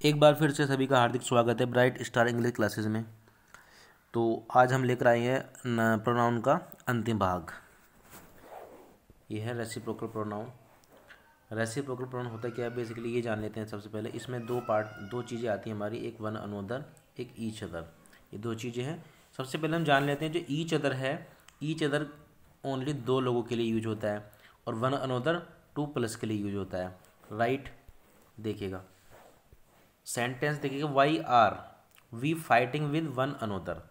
एक बार फिर से सभी का हार्दिक स्वागत है ब्राइट स्टार इंग्लिश क्लासेस में। तो आज हम लेकर आए हैं प्रोनाउन का अंतिम भाग। ये है रेसिप्रोकल प्रोनाउन। रेसिप्रोकल प्रोनाउन होता क्या है, बेसिकली ये जान लेते हैं। सबसे पहले इसमें दो चीज़ें आती हैं हमारी, एक वन अनोदर, एक ईच अदर। ये दो चीज़ें हैं। सबसे पहले हम जान लेते हैं जो ईच अदर है, ईच अदर ओनली दो लोगों के लिए यूज होता है और वन अनोदर 2+ के लिए यूज होता है। राइट, देखिएगा सेंटेंस देखिएगा, why are we fighting with one another.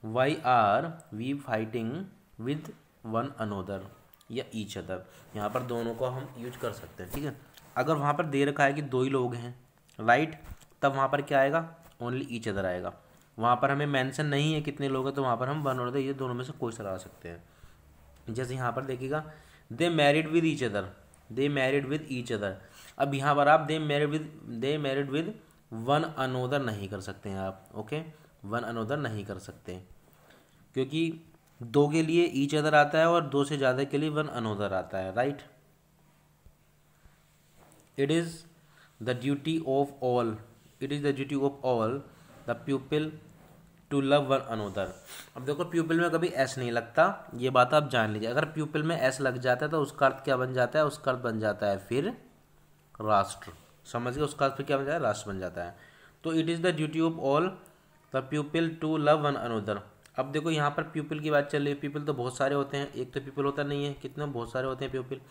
Why are we fighting with one another या ईच अदर, यहाँ पर दोनों को हम यूज कर सकते हैं। ठीक है, अगर वहाँ पर दे रखा है कि दो ही लोग हैं, राइट, तब वहाँ पर क्या आएगा, ओनली ईच अदर आएगा। वहाँ पर हमें मेंशन नहीं है कितने लोग हैं, तो वहाँ पर हम वन अनोदर ये दोनों में से कोई सा लगा सकते हैं। जैसे यहाँ पर देखिएगा, they married with each other, they married with each other. अब यहाँ पर आप they married with one another नहीं कर सकते हैं आप। ओके, वन अनोदर नहीं कर सकते क्योंकि दो के लिए ईच अदर आता है और दो से ज़्यादा के लिए वन अनोदर आता है। Right, it is the duty of all, it is the duty of all the people to love one another. अब देखो प्यूपिल में कभी एस नहीं लगता, ये बात आप जान लीजिए। अगर प्यूपिल में एस लग जाता है तो उसका अर्थ क्या बन जाता है, उसका अर्थ बन जाता है फिर राष्ट्र। समझ गए, उसका अर्थ फिर क्या बन जाता है, राष्ट्र बन जाता है। तो it is the duty of all the people to love one another. अब देखो यहाँ पर पीपल की बात चल रही है। पीपल तो बहुत सारे होते हैं, एक तो पीपल होता नहीं है, कितने बहुत सारे होते हैं पीपल।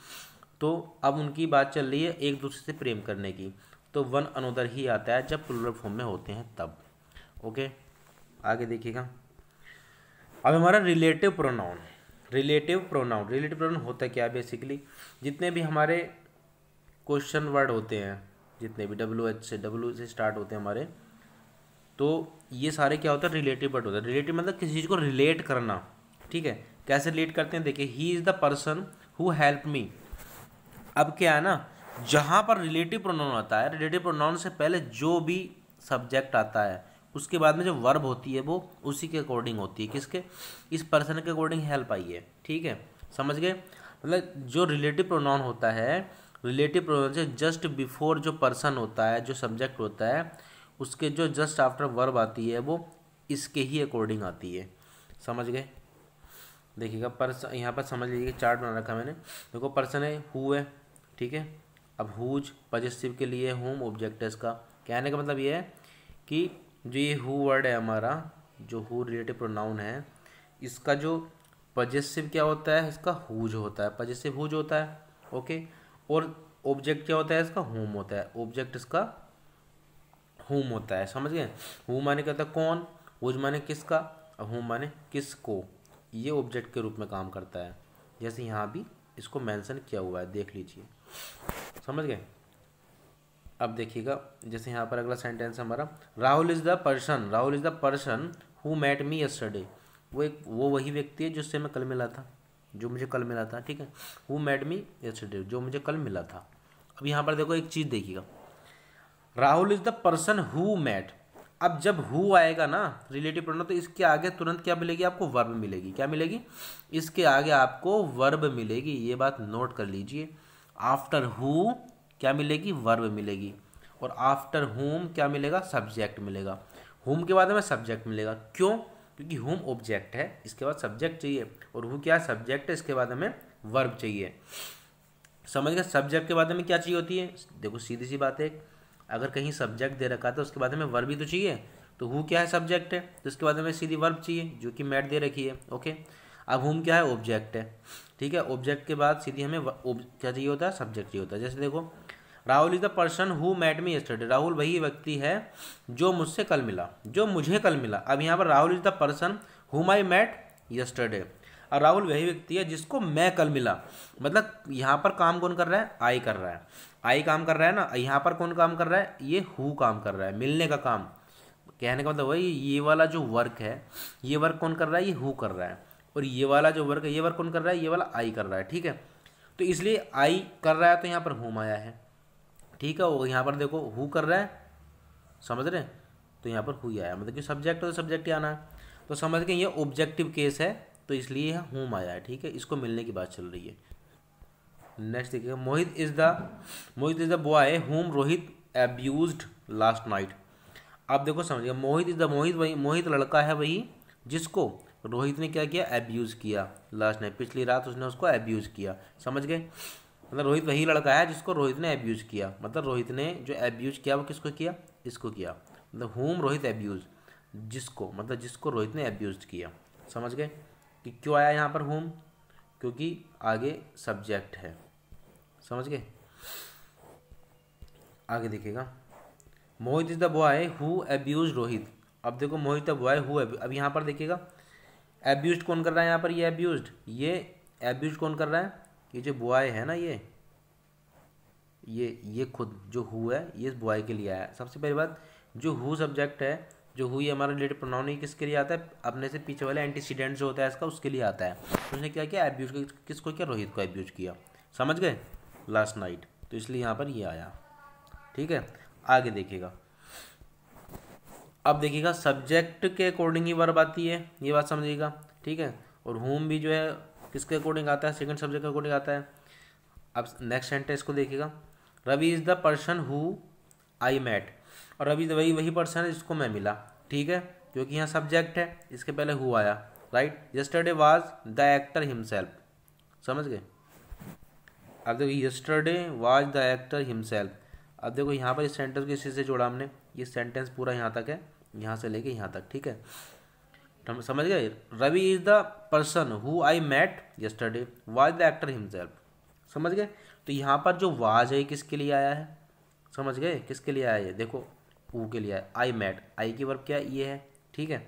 तो अब उनकी बात चल रही है एक दूसरे से प्रेम करने की, तो वन अनोदर ही आता है जब प्लुरल फॉर्म में होते हैं तब। ओके, आगे देखिएगा। अब हमारा रिलेटिव प्रोनाउन। रिलेटिव प्रोनाउन होता क्या है, बेसिकली जितने भी हमारे क्वेश्चन वर्ड होते हैं, जितने भी डब्ल्यू से स्टार्ट होते हैं हमारे, तो ये सारे क्या होता है, रिलेटिव वर्ड होता है। रिलेटिव मतलब किसी चीज़ को रिलेट करना। ठीक है, कैसे रिलेट करते हैं, देखिए, ही is the person who help me. अब क्या है ना, जहाँ पर रिलेटिव प्रोनाउन आता है, रिलेटिव प्रोनाउन से पहले जो भी सब्जेक्ट आता है उसके बाद में जो वर्ब होती है वो उसी के अकॉर्डिंग होती है। किसके, इस पर्सन के अकॉर्डिंग हेल्प आई है। ठीक है, समझ गए। मतलब जो रिलेटिव प्रोनाउन होता है, रिलेटिव प्रोनाउन से जस्ट बिफोर जो पर्सन होता है, जो सब्जेक्ट होता है, उसके जो जस्ट आफ्टर वर्ब आती है वो इसके ही अकॉर्डिंग आती है। समझ गए। देखिएगा पर्सन, यहाँ पर समझ लीजिए चार्ट बना रखा मैंने। देखो पर्सन है, हु है, ठीक है। अब हुज पजेसिव के लिए, होम ऑब्जेक्ट है इसका। कहने का मतलब ये है कि जो ये हु वर्ड है हमारा, जो हु रिलेटिव प्रोनाउन है, इसका जो पजेसिव क्या होता है, इसका हुज होता है, पजेसिव हुज होता है। ओके, और ऑब्जेक्ट क्या होता है इसका, होम होता है। ऑब्जेक्ट इसका होम होता है। समझ गए। हु माने क्या होता है, कौन, हुज माने किसका, और होम माने किसको। ये ऑब्जेक्ट के रूप में काम करता है, जैसे यहाँ भी इसको मेंशन किया हुआ है, देख लीजिए। समझ गए। अब देखिएगा, जैसे यहाँ पर अगला सेंटेंस हमारा, Rahul is the person, Rahul is the person who met me yesterday. वो वही व्यक्ति है जिससे मैं कल मिला था, जो मुझे कल मिला था। ठीक है, हु मेट मी यस्टरडे, जो मुझे कल मिला था। अब यहाँ पर देखो एक चीज़ देखिएगा, Rahul is the person who met. अब जब हु आएगा ना रिलेटिव प्रोनाउन, तो इसके आगे तुरंत क्या मिलेगी आपको, वर्ब मिलेगी। क्या मिलेगी, इसके आगे आपको वर्ब मिलेगी। ये बात नोट कर लीजिए। आफ्टर हु क्या मिलेगी, वर्ब मिलेगी, और आफ्टर हुम क्या मिलेगा, सब्जेक्ट मिलेगा। हुम के बाद हमें सब्जेक्ट मिलेगा। क्यों, क्योंकि हुम ऑब्जेक्ट है, इसके बाद सब्जेक्ट चाहिए, और हु क्या सब्जेक्ट है, इसके बाद हमें वर्ब चाहिए। समझ गए। सब्जेक्ट के बाद हमें क्या चाहिए होती है, देखो सीधी सी बात है, अगर कहीं सब्जेक्ट दे रखा है तो उसके बाद हमें वर्ब भी तो चाहिए। तो हु क्या है, सब्जेक्ट है, तो इसके बाद हमें सीधी वर्ब चाहिए, जो कि मैट दे रखी है। ओके, अब हुम क्या है, ऑब्जेक्ट है। ठीक है, ऑब्जेक्ट के बाद सीधी हमें क्या चाहिए होता है, सब्जेक्ट चाहिए होता है। जैसे देखो, Rahul is the person who met me yesterday. Rahul वही व्यक्ति है जो मुझसे कल मिला, जो मुझे कल मिला। अब यहाँ पर Rahul is the person whom I met yesterday, और राहुल वही व्यक्ति है जिसको मैं कल मिला। मतलब यहाँ पर काम कौन कर रहा है, आई कर रहा है। आई काम कर रहा है ना, यहाँ पर कौन काम कर रहा है, ये हु काम कर रहा है, मिलने का काम। कहने का मतलब वही, ये वाला जो वर्क है, ये वर्क कौन कर रहा है, ये हु कर रहा है, और ये वाला जो वर्क है, ये वर्क कौन कर रहा है, ये वाला आई कर रहा है। ठीक है, तो इसलिए आई कर रहा है तो यहाँ पर हुम आया है। ठीक है, वो यहाँ पर देखो हु कर रहा है, समझ रहे हैं, तो यहाँ पर हु आया, मतलब कि सब्जेक्ट है तो सब्जेक्ट ही आना है। तो समझ के ये ऑब्जेक्टिव केस है, तो इसलिए यहाँ हुम आया है। ठीक है, इसको मिलने की बात चल रही है। नेक्स्ट देखिएगा, मोहित इज द बॉय हुम रोहित अब्यूज्ड लास्ट नाइट। आप देखो समझिए, मोहित इज द मोहित, वही मोहित लड़का है वही जिसको रोहित ने क्या किया, एब्यूज़ किया लास्ट नाइट, पिछली रात उसने उसको एब्यूज़ किया। समझ गए, मतलब रोहित वही लड़का है जिसको रोहित ने एब्यूज़ किया, मतलब रोहित ने जो एब्यूज़ किया वो किसको किया, इसको किया, मतलब होम रोहित एब्यूज़, जिसको, मतलब जिसको रोहित ने एब्यूज़ किया। समझ गए कि क्यों आया यहाँ पर होम, क्योंकि आगे सब्जेक्ट है। समझ गए, आगे देखिएगा, Mohit is the boy who abuse Rohit. अब देखो मोहित द बॉय हु, अब यहाँ पर देखिएगा एब्यूज कौन कर रहा है यहाँ पर, ये एब्यूज कौन कर रहा है, ये जो बॉय है ना, ये खुद जो हु है ये इस बॉय के लिए आया है। सबसे पहली बात, जो हु सब्जेक्ट है, जो हु ये हमारा रिलेटिव प्रोनाउन है, किसके लिए आता है, अपने से पीछे वाले एंटीसीडेंट जो होता है इसका, उसके लिए आता है। तो उसने क्या किया, एब्यूज किसको किया, रोहित को एब्यूज किया। समझ गए, लास्ट नाइट, तो इसलिए यहाँ पर ये आया। ठीक है, आगे देखिएगा, अब देखिएगा सब्जेक्ट के अकॉर्डिंग ही वर्ब आती है, ये बात समझिएगा। ठीक है, और होम भी जो है किसके अकॉर्डिंग आता है, सेकंड सब्जेक्ट के अकॉर्डिंग आता है। अब नेक्स्ट सेंटेंस को देखिएगा, Ravi is the person who I met, और रवि वही पर्सन है जिसको मैं मिला। ठीक है, क्योंकि यहाँ सब्जेक्ट है, इसके पहले हु आया, right. Yesterday was the actor himself. समझ गए, अब देखो yesterday was the actor himself. अब देखो यहाँ पर इस सेंटेंस को इसी से जोड़ा हमने, ये सेंटेंस पूरा यहाँ तक है, यहाँ से लेके यहाँ तक। ठीक है, हम समझ गए, Ravi is the person who I met yesterday was the actor himself. समझ गए, तो यहाँ पर जो वाज है किसके लिए आया है, समझ गए, किसके लिए आया है, देखो हु के लिए आया, आई मेट, आई की वर्ब क्या है, ये है। ठीक है,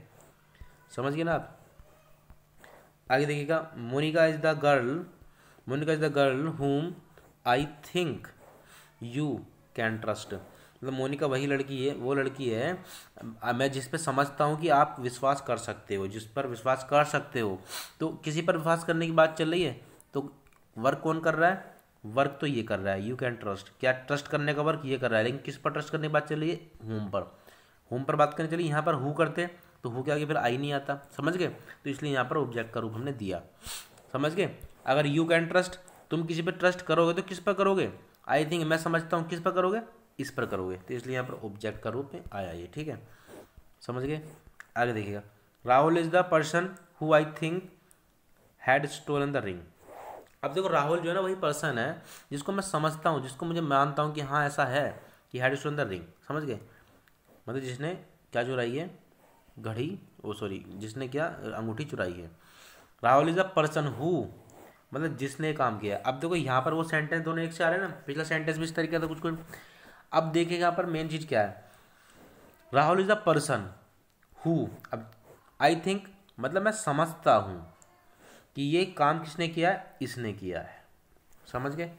समझ गए ना आप। आगे देखिएगा, मोनिका इज द गर्ल हुम I think you can trust. मतलब मोनिका वही लड़की है, वो लड़की है मैं जिस पे समझता हूँ कि आप विश्वास कर सकते हो, जिस पर विश्वास कर सकते हो। तो किसी पर विश्वास करने की बात चल रही है, तो वर्क कौन कर रहा है, वर्क तो ये कर रहा है, यू कैन ट्रस्ट, क्या ट्रस्ट करने का वर्क ये कर रहा है, लेकिन किस पर ट्रस्ट करने की बात चल रही है, होम पर बात करनी चलिए। यहाँ पर हु करते तो हु के आगे फिर आई नहीं आता। समझ गए, तो इसलिए यहाँ पर ऑब्जेक्ट का रूप हमने दिया। समझ गए, अगर यू कैन ट्रस्ट, तुम किसी पर ट्रस्ट करोगे तो किस पर करोगे, आई थिंक मैं समझता हूँ, किस पर करोगे, इस पर करोगे, तो इसलिए यहाँ पर ऑब्जेक्ट का रूप में आया ये। ठीक है, समझ गए, आगे देखिएगा, Rahul is the person who I think had stolen the ring. अब देखो राहुल जो है ना वही पर्सन है जिसको मैं समझता हूँ, जिसको मुझे मानता हूँ कि हाँ ऐसा है कि हैड स्टोलन द रिंग। समझ गए, मतलब जिसने क्या चुराई है, घड़ी, जिसने क्या अंगूठी चुराई है। Rahul is a person who, मतलब जिसने काम किया। अब देखो यहाँ पर वो सेंटेंस दोनों एक से आ रहे हैं ना, पिछला सेंटेंस भी इस तरीके था कुछ। अब देखिए यहाँ पर मेन चीज़ क्या है, Rahul is a person who, अब आई थिंक मतलब मैं समझता हूँ कि ये काम किसने किया है, इसने किया है। समझ गए,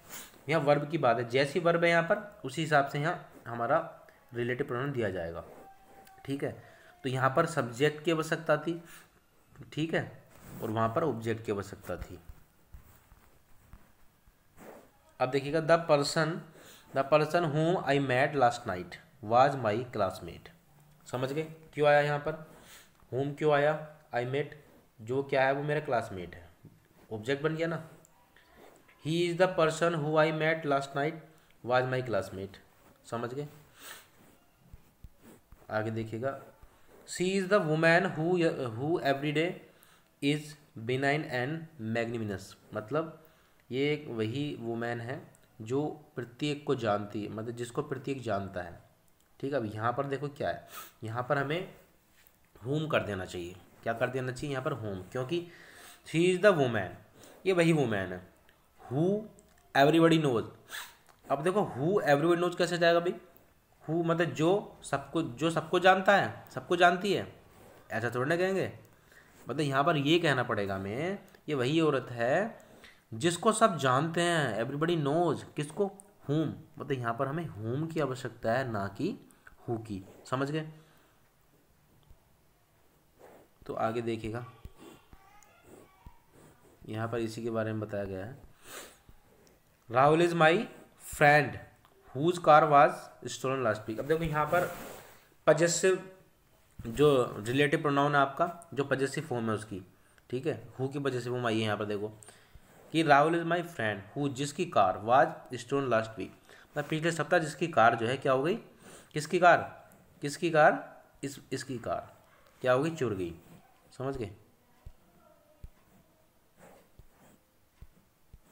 यहाँ वर्ब की बात है, जैसी वर्ब है यहाँ पर उसी हिसाब से यहाँ हमारा रिलेटिव प्रोनाउन दिया जाएगा। ठीक है, तो यहाँ पर सब्जेक्ट की आवश्यकता थी, ठीक है, और वहाँ पर ऑब्जेक्ट की आवश्यकता थी। अब देखिएगा, the person whom I met last night was my classmate. समझ गए, क्यों आया यहाँ पर, हूम क्यों आया, आई मेट जो क्या है वो मेरा क्लासमेट है, ऑब्जेक्ट बन गया ना। He is the person who I met last night was my classmate. समझ गए, आगे देखिएगा, she is the woman who every day is benign and magnanimous. मतलब ये एक वही वुमैन है जो प्रत्येक को जानती है, मतलब जिसको प्रत्येक जानता है। ठीक है, अब यहाँ पर देखो क्या है, यहाँ पर हमें होम कर देना चाहिए। क्या कर देना चाहिए यहाँ पर, होम, क्योंकि शी इज़ द वुमैन, ये वही वुमैन है हु एवरीबडी नोज। अब देखो हु एवरीबडी नोज कैसे जाएगा भाई, हु मतलब जो सबको जानता है, सबको जानती है, ऐसा थोड़ा ना कहेंगे। मतलब यहाँ पर ये कहना पड़ेगा हमें, ये वही औरत है जिसको सब जानते हैं, एवरीबडी नोज, किसको, हुम। मतलब यहाँ पर हमें हुम की आवश्यकता है, ना कि हु की। समझ गए, तो आगे देखिएगा, यहाँ पर इसी के बारे में बताया गया है, Rahul is my friend whose car was stolen last week. अब देखो यहाँ पर पजेसिव जो रिलेटिव प्रोनाउन है आपका, जो पजेसिव फॉर्म है उसकी, ठीक है, हु की पजेसिव फॉर्म आई है यहाँ पर देखो कि Rahul is my friend who, जिसकी car was stolen last week, मतलब पिछले सप्ताह जिसकी कार जो है क्या हो गई, किसकी कार, किसकी कार, इसकी कार क्या होगी, चुर गई। समझ गए।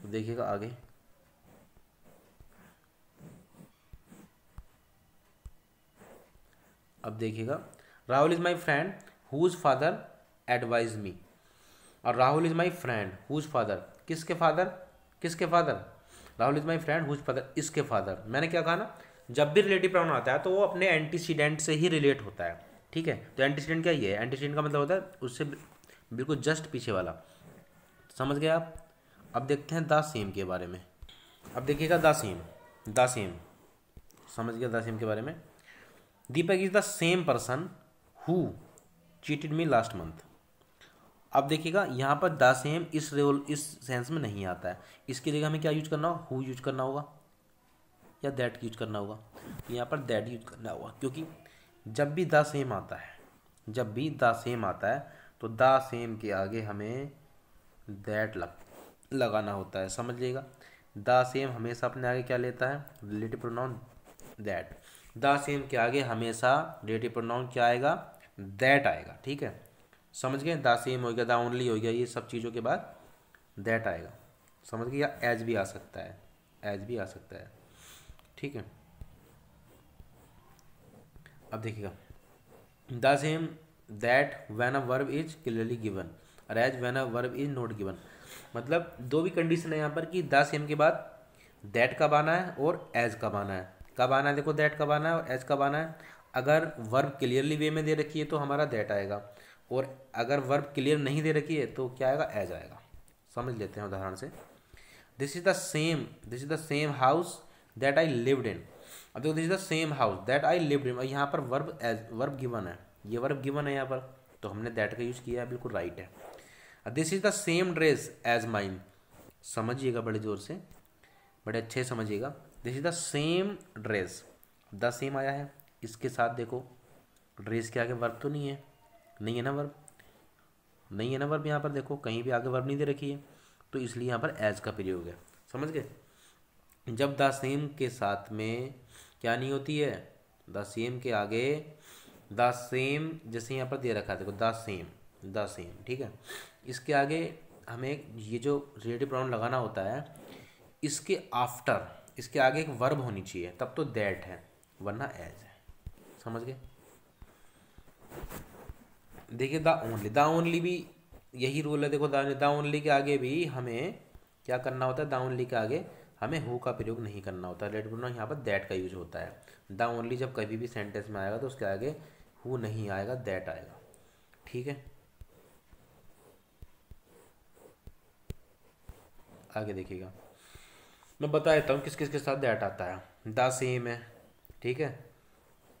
देखिएगा आगे, अब देखिएगा, Rahul is my friend whose father advise me. और Rahul is my friend whose father, किसके फादर, किसके father, Rahul is my friend whose father, इसके फादर। मैंने क्या कहा ना, जब भी रिलेटिव प्रोनाउन आता है तो वो अपने एंटीसीडेंट से ही रिलेट होता है, ठीक है। तो एंटीसीडेंट क्या ये है, एंटीसीडेंट का मतलब होता है उससे बिल्कुल जस्ट पीछे वाला। समझ गए आप। अब देखते हैं द सेम के बारे में। अब देखिएगा द सेम, द सेम, समझ गया द सेम के बारे में। Deepak is the same person who cheated me last month. अब देखिएगा यहाँ पर द सेम इस रोल इस सेंस में नहीं आता है, इसकी जगह हमें क्या यूज करना होगा, हु यूज करना होगा या दैट यूज करना होगा। यहाँ पर दैट यूज करना होगा, क्योंकि जब भी द सेम आता है, जब भी द सेम आता है तो द सेम के आगे हमें दैट लगाना होता है। समझ लीजिएगा, द सेम हमेशा अपने आगे क्या लेता है, relative pronoun that. The same के आगे हमेशा रिलेटिव प्रोनाउन क्या आएगा, दैट आएगा, ठीक है। समझ गए, द सेम हो गया, द ओनली हो गया, ये सब चीज़ों के बाद दैट आएगा। समझ गए, या एज भी आ सकता है, एज भी आ सकता है, ठीक है। अब देखिएगा, the same that when a verb is clearly given और as when a verb is not given. मतलब दो भी कंडीशन है यहाँ पर कि द सेम के बाद दैट कब आना है और एज कब आना है। कब आना है, देखो दैट कब आना है और एज कब आना है। अगर वर्ब क्लियरली वे में दे रखी है तो हमारा दैट आएगा, और अगर वर्ब क्लियर नहीं दे रखी है तो क्या आएगा, एज आएगा। समझ लेते हैं उदाहरण से। This is the same house that I lived in. अब देखो, this is the same house that I lived in, यहाँ पर वर्ब एज वर्ब गिवन है, ये वर्ब गिवन है यहाँ पर, तो हमने दैट का यूज किया है, बिल्कुल राइट है। This is the same dress as mine. समझिएगा बड़े जोर से, बड़े अच्छे समझिएगा। This is the same dress, the same आया है, इसके साथ देखो ड्रेस के आगे वर्ब तो नहीं है, नहीं है ना वर्ब, नहीं है ना वर्ब, यहाँ पर देखो कहीं भी आगे वर्ब नहीं दे रखी है, तो इसलिए यहाँ पर एज का प्रयोग है। समझ गए। जब द सेम के साथ में क्या नहीं होती है, द सेम के आगे द सेम, जैसे यहाँ पर दे रखा है देखो द सेम, द सेम, ठीक है। इसके आगे हमें ये जो रिलेटिव प्रोनाउन लगाना होता है, इसके आफ्टर, इसके आगे एक वर्ब होनी चाहिए, तब तो दैट है, वरना एज है। समझ गए। देखिए द ओनली भी यही रूल है। देखो द ओनली के आगे भी हमें क्या करना होता है, द ओनली के आगे हमें हु का प्रयोग नहीं करना होता है, रिलेटिव प्रोनाउन यहाँ पर दैट का यूज होता है। द ओनली जब कभी भी सेंटेंस में आएगा तो उसके आगे हु नहीं आएगा, दैट आएगा, ठीक है। आगे देखिएगा, मैं बता देता हूँ किस किस के साथ दैट आता है। द सेम है, ठीक है,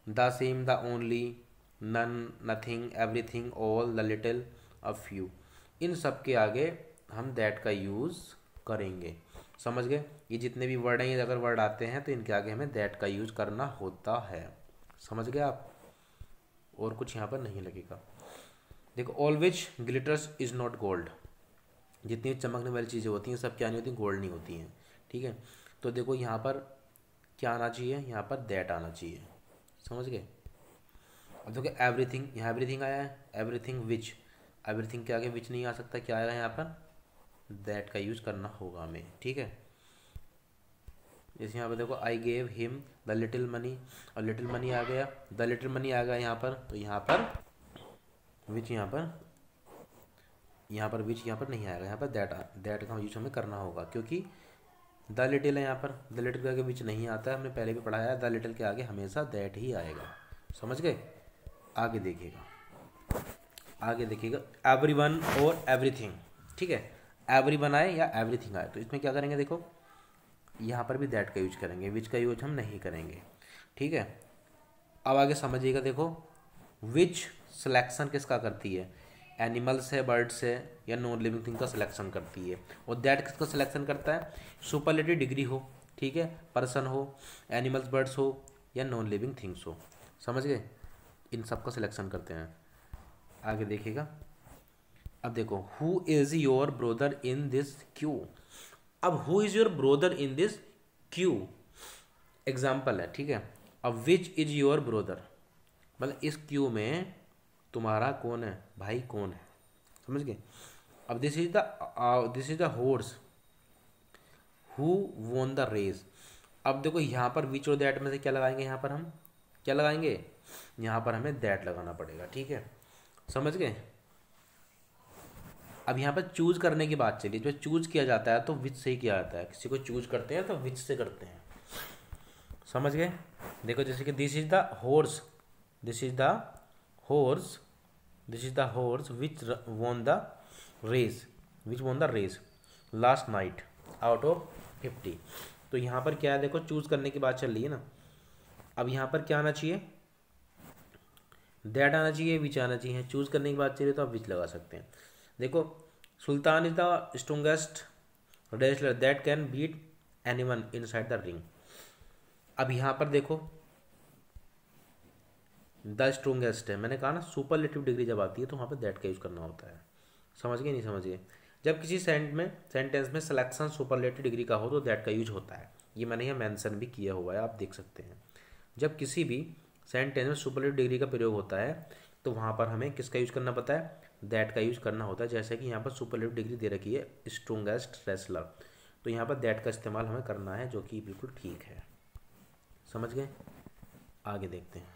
the same, the only, none, nothing, everything, all, the little, a few, इन सब के आगे हम दैट का यूज़ करेंगे। समझ गए। ये जितने भी वर्ड हैं, ये अगर वर्ड आते हैं तो इनके आगे हमें दैट का यूज़ करना होता है। समझ गए आप। और कुछ यहाँ पर नहीं लगेगा। देखो, all which glitters is not gold, जितनी चमकने वाली चीज़ें होती हैं सब क्या नहीं होती, गोल्ड नहीं होती हैं, ठीक है। तो देखो यहाँ पर क्या आना चाहिए, यहाँ पर दैट आना चाहिए। समझ गए। अब देखो एवरीथिंग, यहाँ एवरीथिंग आया है, एवरीथिंग विच, एवरीथिंग के आगे विच नहीं आ सकता, क्या आएगा यहाँ पर, दैट का यूज़ करना होगा हमें, ठीक है। जैसे यहाँ पर देखो I gave him the little money, और लिटिल मनी आ गया, द लिटिल मनी आ गया यहाँ पर, तो यहाँ पर विच, यहाँ पर विच यहाँ पर नहीं आएगा, यहाँ पर दैट का यूज हमें करना होगा, क्योंकि द लिटिल है यहाँ पर, द लिटिल के आगे विच नहीं आता है, हमने पहले भी पढ़ाया है, द लिटिल के आगे हमेशा दैट ही आएगा। समझ गए। आगे देखिएगा, आगे देखिएगा, एवरीवन और एवरीथिंग, ठीक है। एवरीवन आए या एवरीथिंग आए तो इसमें क्या करेंगे, देखो यहाँ पर भी दैट का यूज करेंगे, विच का यूज हम नहीं करेंगे, ठीक है। अब आगे समझिएगा, देखो विच सिलेक्शन किसका करती है, एनिमल्स है, बर्ड्स है, या नॉन लिविंग थिंग का सिलेक्शन करती है। और दैट किसका सिलेक्शन करता है, सुपरलेटिव डिग्री हो, ठीक है, पर्सन हो, एनिमल्स बर्ड्स हो, या नॉन लिविंग थिंग्स हो। समझ गए। इन सब का सिलेक्शन करते हैं। आगे देखिएगा, अब देखो who is your brother in this queue. अब who is your brother in this queue example है, ठीक है। अब विच इज योर ब्रदर, मतलब इस क्यू में तुम्हारा कौन है, भाई कौन है, समझ गए। अब this is the horse who won the race. अब देखो यहाँ पर विच और दैट में से क्या लगाएंगे, यहाँ पर हम क्या लगाएंगे, यहाँ पर हमें दैट लगाना पड़ेगा, ठीक है, समझ गए। अब यहाँ पर चूज करने की बात चली, जब चूज किया जाता है तो विच से ही किया जाता है, किसी को चूज करते हैं तो विच से करते हैं, समझ गए। देखो जैसे कि this is the horse, this is the horse, this is the horse which won the race, which won the race last night out of 50। तो यहाँ पर क्या है, देखो चूज करने की बात चल रही है ना। अब यहाँ पर क्या आना चाहिए, दैट आना चाहिए, विच आना चाहिए। चूज करने की बात चल रही है तो आप विच लगा सकते हैं। देखो Sultan is the strongest wrestler that can beat anyone inside the ring. अब यहाँ पर देखो द स्ट्रोंगेस्ट है, मैंने कहा ना सुपरलेटिव डिग्री जब आती है तो वहाँ पर दैट का यूज करना होता है, समझ गए नहीं समझ गए। जब किसी सेंटेंस में सिलेक्शन सुपरलेटिव डिग्री का हो तो दैट का यूज होता है, ये मैंने यहाँ मेंशन भी किया हुआ है, आप देख सकते हैं। जब किसी भी सेंटेंस में सुपरलेटिव डिग्री का प्रयोग होता है तो वहाँ पर हमें किसका यूज करना पड़ता है, दैट का यूज करना होता है। जैसे कि यहाँ पर सुपरलेटिव डिग्री दे रखी है स्ट्रोंगेस्ट रेसलर, तो यहाँ पर दैट का इस्तेमाल हमें करना है, जो कि बिल्कुल ठीक है, समझ गए। आगे देखते हैं।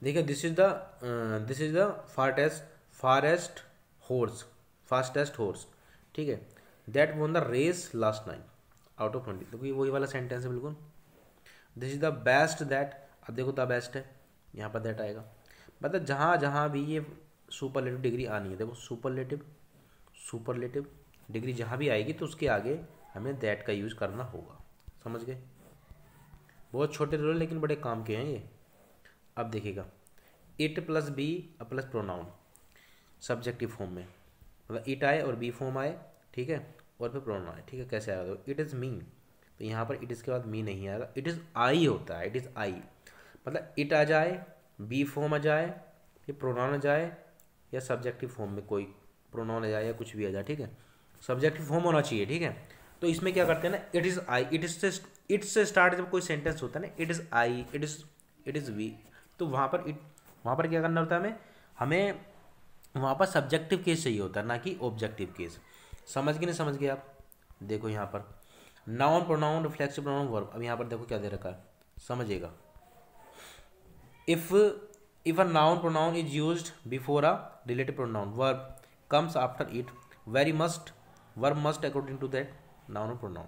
देखिए this is the fastest horse, ठीक है, that won the race last night out of 20। तो ये वही वाला सेंटेंस है बिल्कुल। This is the best that, अब देखो द बेस्ट है, यहाँ पर दैट आएगा। मतलब जहाँ जहाँ भी ये सुपरलेटिव डिग्री आनी है, देखो सुपरलेटिव डिग्री जहाँ भी आएगी तो उसके आगे हमें दैट का यूज़ करना होगा, समझ गए। बहुत छोटे रूल लेकिन बड़े काम के हैं ये। अब देखिएगा it plus B plus pronoun subjective form में, मतलब इट आए और बी फॉर्म आए, ठीक है, और फिर प्रोनाउन आए, ठीक है। कैसे आएगा, इट इज़ मी, तो यहाँ पर इट इज़ के बाद मी नहीं आएगा, इट इज़ आई होता है, इट इज़ आई। मतलब इट आ जाए, बी फॉर्म आ जाए, फिर प्रोनाउन आ जाए, या सब्जेक्टिव फॉर्म में कोई प्रोनाउन आ जाए या कुछ भी आ जाए, ठीक है, सब्जेक्टिव फॉर्म होना चाहिए, ठीक है। तो इसमें क्या करते हैं ना, इट इज़ आई, इट से स्टार्ट जब कोई सेंटेंस होता है ना, it is I, it is we, तो वहाँ पर क्या करना होता है, हमें वहाँ पर सब्जेक्टिव केस चाहिए होता है, ना कि ऑब्जेक्टिव केस। समझ गए नहीं समझ गए आप। देखो यहाँ पर noun pronoun reflexive pronoun verb, अब यहाँ पर देखो क्या दे रखा है, समझिएगा। if a noun pronoun is used before a relative pronoun, verb comes after it, verb must according to that noun or pronoun।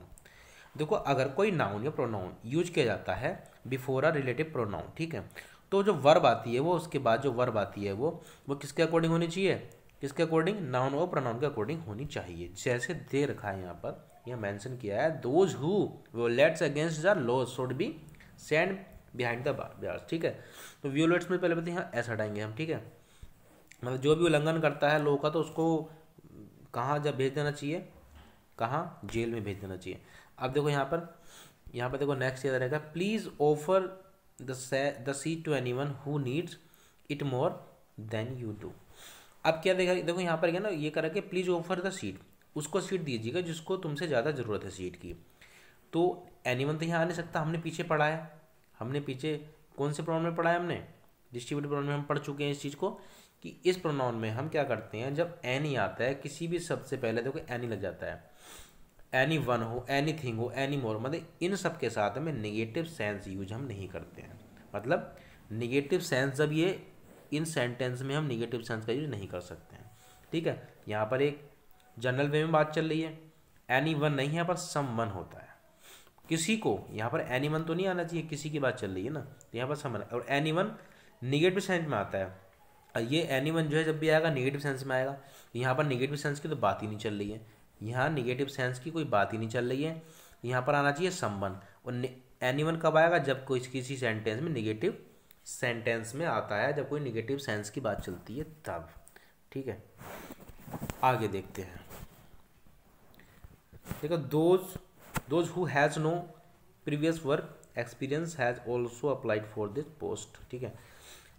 देखो अगर कोई नाउन या प्रोनाउन यूज किया जाता है बिफोर अ रिलेटिव प्रोनाउन, ठीक है, तो जो वर्ब आती है वो उसके बाद जो वर्ब आती है वो किसके अकॉर्डिंग होनी चाहिए, किसके अकॉर्डिंग, नाउन और प्रोनाउन के अकॉर्डिंग होनी चाहिए। जैसे दे रखा है यहाँ पर, यह मेंशन किया है, those who violates against the law should be send behind the bars, ठीक है। तो व्यूलेट्स में पहले यहाँ ऐसा हटाएंगे हम, ठीक है, मतलब जो भी उल्लंघन करता है लॉ का तो उसको कहाँ जब भेज देना चाहिए, कहाँ, जेल में भेज देना चाहिए। अब देखो यहाँ पर देखो नेक्स्ट ये रहेगा, please offer the seat to anyone who needs it more than you do. अब क्या देखो यहाँ पर क्या ना, ये करा कि प्लीज ऑफर द सीट, उसको सीट दीजिएगा जिसको तुमसे ज़्यादा ज़रूरत है सीट की। तो एनीवन तो यहाँ आ नहीं सकता, हमने पीछे पढ़ा है, हमने पीछे कौन से प्रोनाउन में पढ़ा है, हमने डिस्ट्रीब्यूटिव प्रोनाउन में हम पढ़ चुके हैं इस चीज़ को, कि इस प्रोनाउन में हम क्या करते हैं, जब एनी आता है किसी भी शब्द से पहले देखो एनी लग जाता है, एनी वन हो, एनी थिंग हो, एनी मोर, मतलब इन सब के साथ में निगेटिव सेंस यूज हम नहीं करते हैं। मतलब निगेटिव सेंस जब ये इन सेंटेंस में हम निगेटिव सेंस का यूज नहीं कर सकते हैं, ठीक है। यहाँ पर एक जनरल वे में बात चल रही है, एनी वन नहीं है, यहाँ पर सम वन होता है, किसी को, यहाँ पर एनी वन तो नहीं आना चाहिए, किसी की बात चल रही है ना, तो यहाँ पर सम वन, और एनी वन निगेटिव सेंस में आता है, और ये एनी वन जो है जब भी आएगा निगेटिव सेंस में आएगा। यहाँ पर निगेटिव सेंस की तो बात ही नहीं चल रही है, यहाँ निगेटिव सेंस की कोई बात ही नहीं चल रही है, यहाँ पर आना चाहिए सम वन। और एनी वन कब आएगा, जब कोई किसी सेंटेंस में निगेटिव सेंटेंस में आता है, जब कोई निगेटिव सेंस की बात चलती है तब, ठीक है। आगे देखते हैं, देखो those who has no previous work experience has also applied for this post, ठीक है।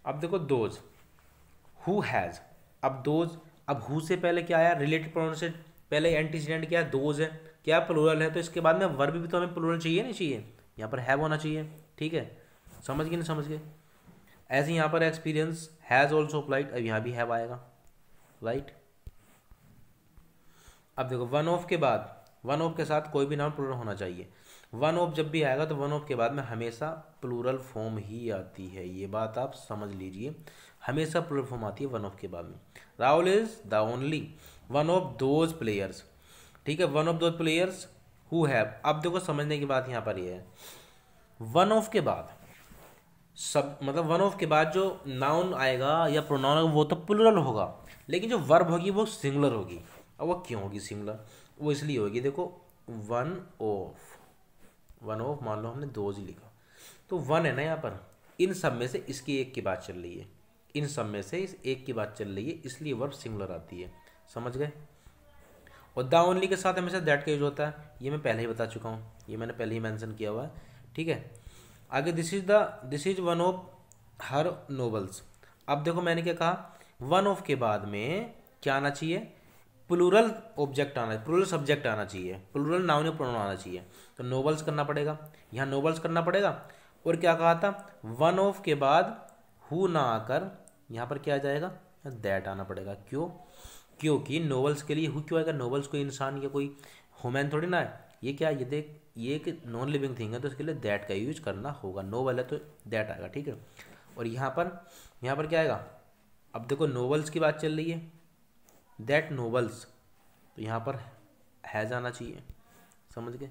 अब देखो दोज हु हैज़, अब हु से पहले क्या आया, रिलेटिव प्रोनाउन से पहले एंटीसीडेंट क्या है, दोज है, क्या प्लूरल है, तो इसके बाद में वर्ब भी तो हमें प्लूरल चाहिए नहीं चाहिए, यहाँ पर हैव होना चाहिए, ठीक है, समझ गए नहीं समझ गए। ऐसे यहाँ पर एक्सपीरियंस हैज़ ऑल्सो अप्लाइड, अब यहाँ भी हैव आएगा, राइट। अब देखो वन ऑफ के बाद, वन ऑफ के साथ कोई भी नाउन प्लूरल होना चाहिए। वन ऑफ जब भी आएगा तो वन ऑफ के बाद में हमेशा प्लूरल फॉर्म ही आती है, ये बात आप समझ लीजिए, हमेशा प्लूरल फॉर्म आती है वन ऑफ के बाद में। Rahul is the only one of those players, ठीक है, one of those players who have. अब देखो समझने की बात यहाँ पर ये है, वन ऑफ के बाद सब मतलब वन ऑफ के बाद जो नाउन आएगा या प्रोनाउन आएगा वो तो प्लूरल होगा, लेकिन जो वर्ब होगी वो सिंगुलर होगी। अब वो क्यों होगी सिंगुलर, वो इसलिए होगी, देखो वन ऑफ, वन ऑफ मान लो हमने दोज लिखा, तो वन है ना यहाँ पर, इन सब में से इसकी एक की बात चल रही है, इन सब में से इस एक की बात चल रही है, इसलिए वर्ब सिंगुलर आती है, समझ गए। और द ओनली के साथ हमेशा दैट का यूज होता है, ये मैं पहले ही बता चुका हूँ, ये मैंने पहले ही मेंशन किया हुआ है, ठीक है। आगे this is one of her novels. अब देखो मैंने क्या कहा, वन ऑफ के बाद में क्या आना चाहिए, प्लूरल ऑब्जेक्ट आना, प्लूरल सब्जेक्ट आना चाहिए, प्लूरल नाउन या प्रोनाउन आना चाहिए, तो नोवेल्स करना पड़ेगा, यहाँ नोवेल्स करना पड़ेगा। और क्या कहा था, वन ऑफ के बाद हु ना आकर यहाँ पर क्या आ जाएगा, दैट आना पड़ेगा। क्यों, क्योंकि नोवेल्स के लिए हु क्यों आएगा, नोवेल्स कोई इंसान या कोई ह्यूमन थोड़ी ना है, ये क्या, ये देख ये एक नॉन लिविंग थिंग है, तो इसके लिए दैट का यूज करना होगा, नोवेल है तो दैट आएगा, ठीक है। और यहाँ पर क्या आएगा, अब देखो नोवेल्स की बात चल रही है, दैट नोवेल्स, तो यहाँ पर हैज आना चाहिए, समझ गए।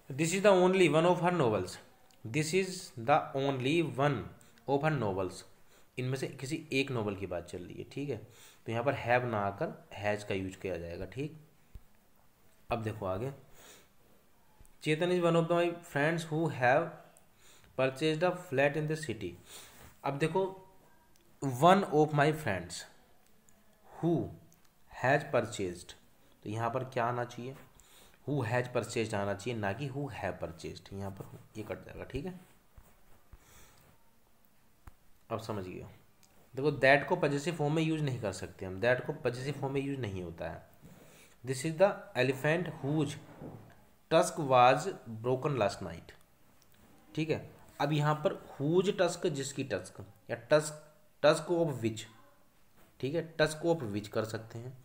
This is the only one of her novels, this is the only one of her novels, इनमें से किसी एक नोवेल की बात चल रही है, ठीक है, तो यहाँ पर हैव ना आकर हैज का यूज किया जाएगा, ठीक। अब देखो आगे, Chetan is one of the my friends who have purchased a flat in the city. अब देखो one of my friends who has purchased, तो यहाँ पर क्या आना चाहिए, हु हैज परचेज्ड आना चाहिए, ना कि हु हैव परचेज्ड, यहाँ पर ये कट जाएगा, ठीक है। अब समझ गए, देखो दैट को पजेसिव फॉर्म में यूज नहीं कर सकते हम, दैट को पजेसिव फॉर्म में यूज नहीं होता है। This is the elephant whose tusk was broken last night, ठीक है। अब यहाँ पर हुज टस्क, जिसकी टस्क, या टस्क ऑफ विच, ठीक है, टस्क ऑफ विच कर सकते हैं,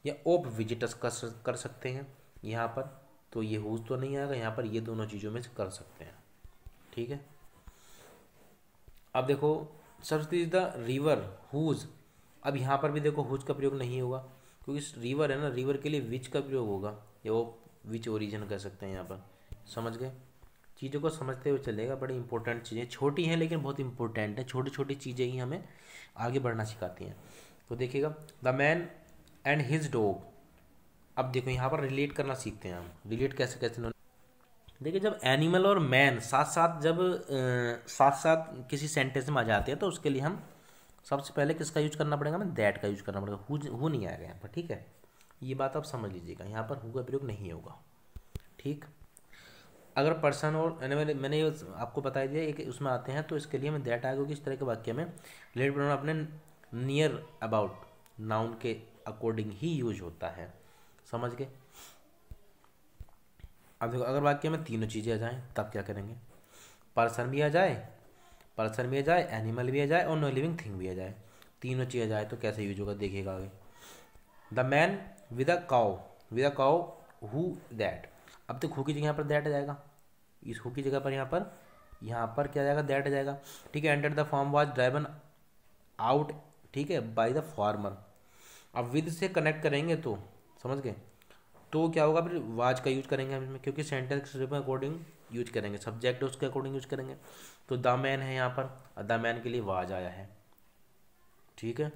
या ऑफ विच टस्क कर सकते हैं यहाँ पर, तो ये हुज तो नहीं आएगा, यहाँ पर ये दोनों चीज़ों में से कर सकते हैं, ठीक है। अब देखो सबसे इज द रिवर हुज, अब यहाँ पर भी देखो हुज का प्रयोग नहीं होगा, क्योंकि रिवर है ना, रिवर के लिए विच का प्रयोग होगा, या वो विच ओरिजिन कह सकते हैं यहाँ पर, समझ गए। चीज़ों को समझते हुए चलेगा, बड़ी इंपॉर्टेंट चीज़ें, छोटी हैं लेकिन बहुत इंपॉर्टेंट है, छोटी छोटी चीज़ें ही हमें आगे बढ़ना सिखाती हैं। तो देखिएगा the man and his dog, अब देखो यहाँ पर रिलेट करना सीखते हैं हम, रिलेट कैसे कैसे, देखिए जब एनिमल और मैन साथ साथ जब साथ साथ किसी सेंटेंस में आ जाते हैं, तो उसके लिए हम सबसे पहले किसका यूज करना पड़ेगा, हमें दैट का यूज करना पड़ेगा, हु नहीं आएगा यहाँ पर, ठीक है, ये बात आप समझ लीजिएगा, यहाँ पर हु का प्रयोग नहीं होगा, ठीक। अगर पर्सन और मैंने ये आपको बता दिया एक उसमें आते हैं, तो इसके लिए हमें दैट आएगा, क्योंकि इस तरह के वाक्य में रिलेटेड प्रोनाउन अपने नियर अबाउट नाउन के अकॉर्डिंग ही यूज होता है, समझ गए। अब देखो अगर वाक्य में तीनों चीज़ें आ जाएं तब क्या करेंगे, पर्सन भी आ जाए, एनिमल भी आ जाए, और नो लिविंग थिंग भी आ जाए, तीनों चीज़ें आ जाए तो कैसे यूज होगा, देखिएगा आगे। The man with a cow who that, अब तो हु की जगह यहाँ पर दैट आ जाएगा, इस हु की जगह पर यहाँ पर क्या आ जाएगा, दैट आ जाएगा, ठीक है। Enter the farm was driven out, ठीक है, बाय द फार्मर। अब विद से कनेक्ट करेंगे तो समझ गए, तो क्या होगा, फिर वाज का यूज करेंगे हम इसमें, क्योंकि सेंटेंस के अकॉर्डिंग यूज करेंगे, सब्जेक्ट उसके अकॉर्डिंग यूज करेंगे। तो द मैन है यहाँ पर, द मैन के लिए वाज आया है, ठीक है,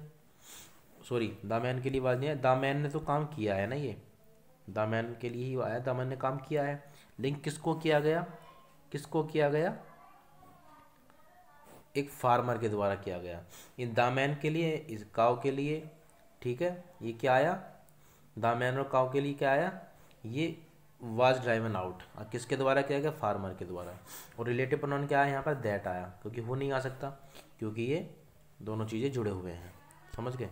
सॉरी द मैन के लिए वाज नहीं है, द मैन ने तो काम किया है ना, ये द मैन के लिए ही आया, द मैन ने काम किया है, लेकिन किसको किया गया, एक फार्मर के द्वारा किया गया, इन द मैन के लिए, इस काव के लिए, ठीक है, ये क्या आया, द मैन और काव के लिए क्या आया, ये वाज ड्राइवन आउट, किसके द्वारा किया गया, फार्मर के द्वारा। और रिलेटिव प्रोनाउन क्या आया यहाँ पर, दैट आया, क्योंकि वो नहीं आ सकता, क्योंकि ये दोनों चीज़ें जुड़े हुए हैं, समझ गए।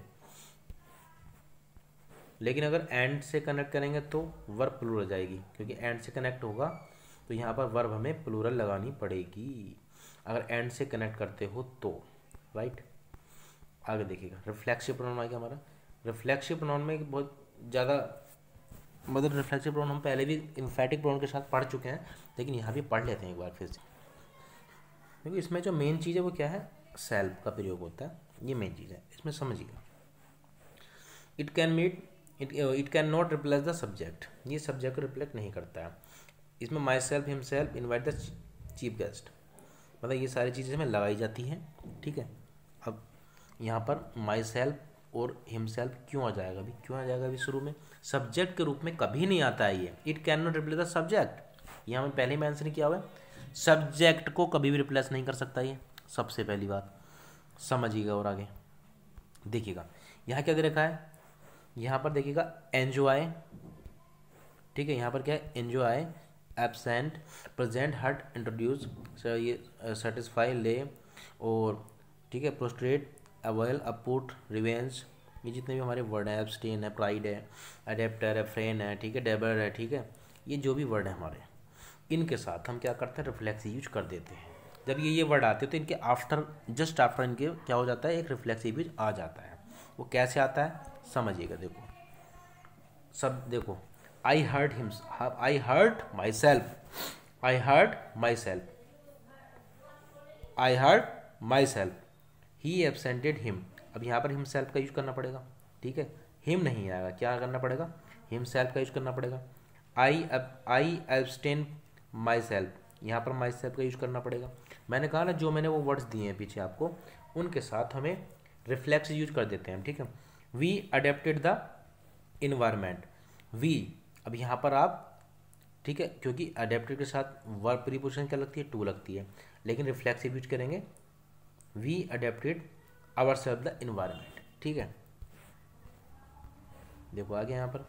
लेकिन अगर एंड से कनेक्ट करेंगे तो वर्ब प्लूरल हो जाएगी, क्योंकि एंड से कनेक्ट होगा तो यहाँ पर वर्ब हमें प्लूरल लगानी पड़ेगी अगर एंड से कनेक्ट करते हो तो, राइट। आगे देखिएगा रिफ्लेक्सिव प्रोनाउन आ गया हमारा। रिफ्लेक्सिव प्रोनाउन में बहुत ज़्यादा मतलब रिफ्लेक्सिव प्रोनाउन हम पहले भी इम्फेटिक प्रोनाउन के साथ पढ़ चुके हैं, लेकिन यहाँ भी पढ़ लेते हैं एक बार फिर से, क्योंकि इसमें जो मेन चीज़ है वो क्या है, सेल्फ का प्रयोग होता है, ये मेन चीज़ है इसमें, समझिएगा। It can not replace the subject, ये सब्जेक्ट को रिप्लेस नहीं करता है। इसमें my self, himself, invite the chief guest, मतलब ये सारी चीज़ें इसमें लगाई जाती हैं, ठीक है। अब यहाँ पर माई सेल्फ और हिमसेल्फ क्यों आ जाएगा अभी, क्यों आ जाएगा अभी शुरू में, सब्जेक्ट के रूप में कभी नहीं आता है ये। It can not replace the subject, यहाँ में पहले ही मेंशन किया हुआ है, सब्जेक्ट को कभी भी रिप्लेस नहीं कर सकता ये, सबसे पहली बात समझिएगा। और आगे देखिएगा यहाँ क्या दे रखा है, यहाँ पर देखिएगा एंजॉय, ठीक है, यहाँ पर क्या है enjoy, absent, present, hurt, introduce, ये सेटिस्फाई, ले, और ठीक है प्रोस्ट्रेट, अवेल, अपुट, रिवेंज, ये जितने भी हमारे वर्ड हैं, एब्सटेन है, प्राइड है, अडेप्टर है, फ्रेन है, ठीक है, डेबर है, ठीक है, ये जो भी वर्ड है हमारे, इनके साथ हम क्या करते हैं, रिफ्लेक्सिव यूज कर देते हैं। जब ये वर्ड आते हैं तो इनके आफ्टर, जस्ट आफ्टर इनके क्या हो जाता है, एक रिफ्लेक्सिव यूज आ जाता है। वो कैसे आता है समझिएगा, देखो सब देखो, I hurt him, I hurt myself, I hurt myself, I hurt myself, he absented him. अब यहाँ पर हिम सेल्फ का यूज करना पड़ेगा, ठीक है, हिम नहीं आएगा, क्या करना पड़ेगा, हिम सेल्फ का यूज करना पड़ेगा। आई एब्सटेन माई सेल्फ, यहाँ पर माई सेल्फ का यूज करना पड़ेगा। मैंने कहा ना जो मैंने वो वर्ड्स दिए हैं पीछे आपको, उनके साथ हमें रिफ्लेक्स यूज कर देते हैं, ठीक है। We adapted the environment, we, अब यहाँ पर आप, ठीक है, क्योंकि अडेप्टेड के साथ वर्ब प्रीपोजिशन क्या लगती है, टू लगती है, लेकिन रिफ्लेक्सिव यूज करेंगे, we adapted ourselves the environment, ठीक है। देखो आगे यहाँ पर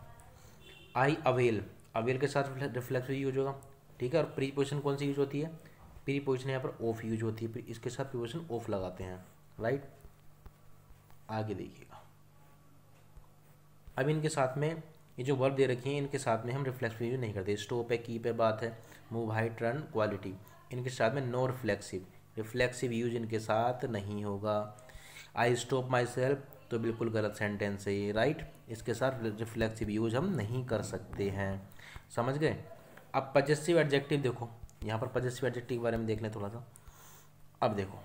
आई अवेल, अवेल के साथ रिफ्लेक्सिव यूज होगा, ठीक है। और प्रीपोजिशन कौन सी यूज होती है, प्रीपोजिशन यहाँ पर ऑफ यूज होती है, इसके साथ प्रीपोजिशन ऑफ लगाते हैं, राइट। आगे देखिएगा, अब इनके साथ में ये जो वर्ब दे रखी हैं इनके साथ में हम रिफ्लेक्सिव यूज नहीं करते। स्टॉप है, कीप है, बात है, मूव, हाइट, रन, क्वालिटी, इनके साथ में नो रिफ्लेक्सिव, रिफ्लेक्सिव यूज इनके साथ नहीं होगा। आई स्टॉप माई सेल्फ तो बिल्कुल गलत सेंटेंस है ये, राइट, इसके साथ रिफ्लेक्सिव यूज हम नहीं कर सकते हैं, समझ गए। अब पजेसिव एडजेक्टिव देखो, यहाँ पर पजेसिव एडजेक्टिव के बारे में देख लें थोड़ा सा। अब देखो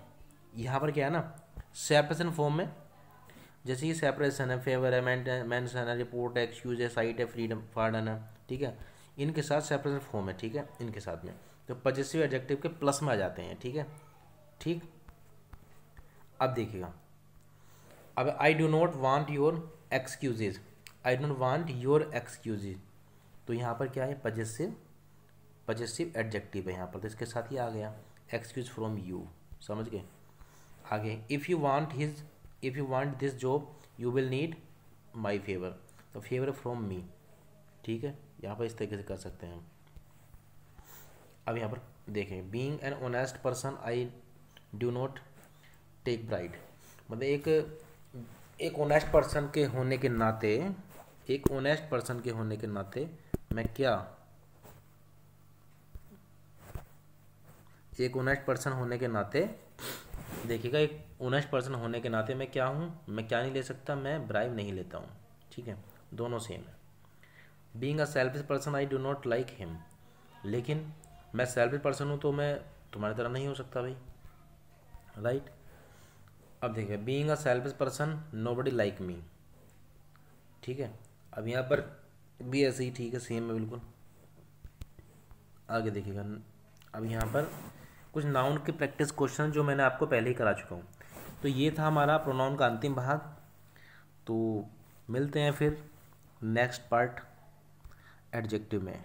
यहाँ पर क्या है ना, सेपरेशन फॉर्म में, जैसे ये सेपरेशन है, फेवर है, मेंशन है, रिपोर्ट है, एक्सक्यूज है, साइट है, फ्रीडम, पार्डन है, ठीक है, इनके साथ सेपरेशन फॉर्म है, ठीक है, इनके साथ में तो पजेसिव एडजेक्टिव के प्लस में आ जाते हैं, ठीक है, ठीक। अब देखिएगा, अब आई do not want your excuses, I don't want your excuses, तो यहाँ पर क्या है, पजेसिव एडजेक्टिव है यहाँ पर, तो इसके साथ ही आ गया एक्सक्यूज फ्रॉम यू, समझ गए। आगे if you want this job you will need my favour, तो फेवर फ्रॉम मी, ठीक है, यहाँ पर इस तरीके से कर सकते हैं। अब यहाँ पर देखें, being an honest person I do not take bride, मतलब एक ऑनेस्ट पर्सन के होने के नाते, एक ऑनेस्ट पर्सन के होने के नाते मैं क्या, एक ऑनेस्ट पर्सन होने के नाते, देखिएगा, एक ऑनेस्ट पर्सन होने के नाते मैं क्या हूँ, मैं क्या नहीं ले सकता, मैं ब्राइब नहीं लेता हूँ, ठीक है, दोनों सेम है। Being a selfish person I do not like him, लेकिन मैं सेल्फिश पर्सन हूँ तो मैं तुम्हारी तरह नहीं हो सकता भाई, राइट। अब देखिए, being a selfish person nobody like me, ठीक है, अब यहाँ पर भी ऐसे ही, ठीक है, सेम है बिल्कुल। आगे देखिएगा, अब यहाँ पर कुछ नाउन के प्रैक्टिस क्वेश्चन जो मैंने आपको पहले ही करा चुका हूँ। तो ये था हमारा प्रोनाउन का अंतिम भाग। तो मिलते हैं फिर नेक्स्ट पार्ट एडजेक्टिव में।